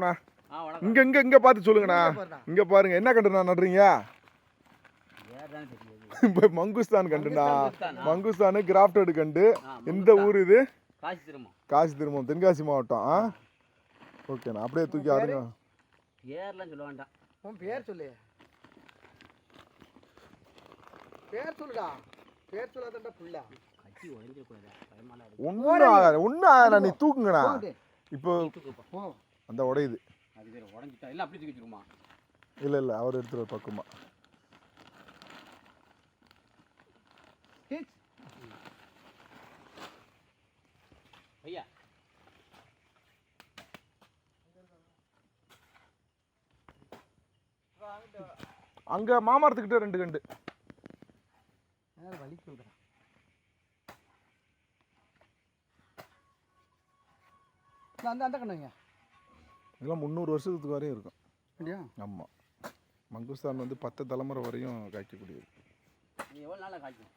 வணக்கம்ண்ணா. இங்க பார்த்து சொல்லுங்கண்ணா. இங்க பாருங்க என்ன கண்டுண்ணா நடுறீங்க? இப்போ மங்குஸ்தான் கண்டுண்ணா. மங்குஸ்தானு கிராஃப்டட் கண்டு. எந்த ஊர் இது? காசி திருமம், தென்காசி மாவட்டம். ஓகேண்ணா, அப்படியே தூக்கி ஆடுங்க. பேர்லாம் சொல்ல வேண்டாம். உன் பேர் சொல்லு. பேர் சொல்லுடா. பேர் சொல்லாதடா புள்ள. கட்டி உடைஞ்சிர கூடாது. பயமால ஒண்ணு ஒண்ணு நீ தூக்குங்கண்ணா. இப்போ போ. அந்த உடையுது. அது வேற உடைஞ்சிட்டா இல்ல அப்படியே தூக்கி வச்சிருமா? இல்ல அவர் எடுத்துற பக்கமா. ஐயா அங்க மாமரத்துக்கிட்ட 2 கண்டு. வலி சொல்றேன். அந்த கண்ணுங்க இதெல்லாம் 300 வருஷத்துக்கு வரையும் இருக்கும். அப்படியா? ஆமாம். மங்குஸ்தான் வந்து 10 தலைமுறை வரையும் காய்க்கக்கூடியது. எவ்வளோ நாளாக காய்க்கும்?